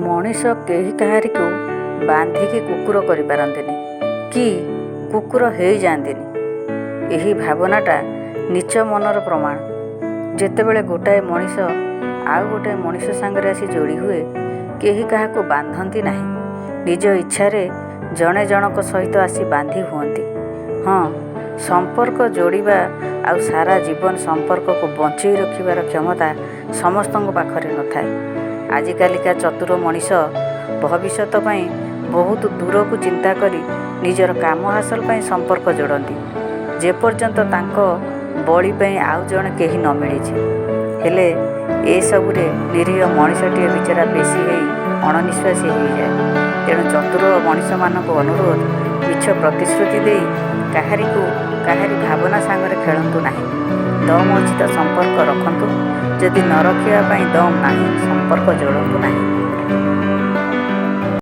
ମଣିଷ କେହି କାହାରିକୁ ବାନ୍ଧିକି କୁକୁର କରିପାରନ୍ତିନି କି କୁକୁର ହେଇଯାଆନ୍ତିନି। ଏହି ଭାବନାଟା ନୀଚ ମନର ପ୍ରମାଣ। ଯେତେବେଳେ ଗୋଟାଏ ମଣିଷ ଆଉ ଗୋଟାଏ ମଣିଷ ସାଙ୍ଗରେ ଆସି ଯୋଡ଼ି ହୁଏ, କେହି କାହାକୁ ବାନ୍ଧନ୍ତି ନାହିଁ, ନିଜ ଇଚ୍ଛାରେ ଜଣେ ଜଣଙ୍କ ସହିତ ଆସି ବାନ୍ଧି ହୁଅନ୍ତି। ହଁ, ସମ୍ପର୍କ ଯୋଡ଼ିବା ଆଉ ସାରା ଜୀବନ ସମ୍ପର୍କକୁ ବଞ୍ଚେଇ ରଖିବାର କ୍ଷମତା ସମସ୍ତଙ୍କ ପାଖରେ ନଥାଏ। ଆଜିକାଲିକା ଚତୁର ମଣିଷ ଭବିଷ୍ୟତ ପାଇଁ ବହୁତ ଦୂରକୁ ଚିନ୍ତା କରି ନିଜର କାମ ହାସଲ ପାଇଁ ସମ୍ପର୍କ ଯୋଡ଼ନ୍ତି, ଯେପର୍ଯ୍ୟନ୍ତ ତାଙ୍କ ବଳି ପାଇଁ ଆଉ ଜଣେ କେହି ନ ମିଳିଛି। ହେଲେ ଏସବୁରେ ନିରୀହ ମଣିଷଟିଏ ବିଚରା ବେଶୀ ହେଇ ଅଣନିଶ୍ୱାସୀ ହୋଇଯାଏ। ତେଣୁ ଚତୁର ମଣିଷମାନଙ୍କୁ ଅନୁରୋଧ, ମିଛ ପ୍ରତିଶ୍ରୁତି ଦେଇ କାହାରି ଭାବନା ସାଙ୍ଗରେ ଖେଳନ୍ତୁ ନାହିଁ। ଦମ୍ ଅଛି ତ ସମ୍ପର୍କ ରଖନ୍ତୁ, ଯଦି ନ ରଖିବା ପାଇଁ ଦମ୍ ନାହିଁ, ସମ୍ପର୍କ ଯୋଡ଼ନ୍ତୁ ନାହିଁ।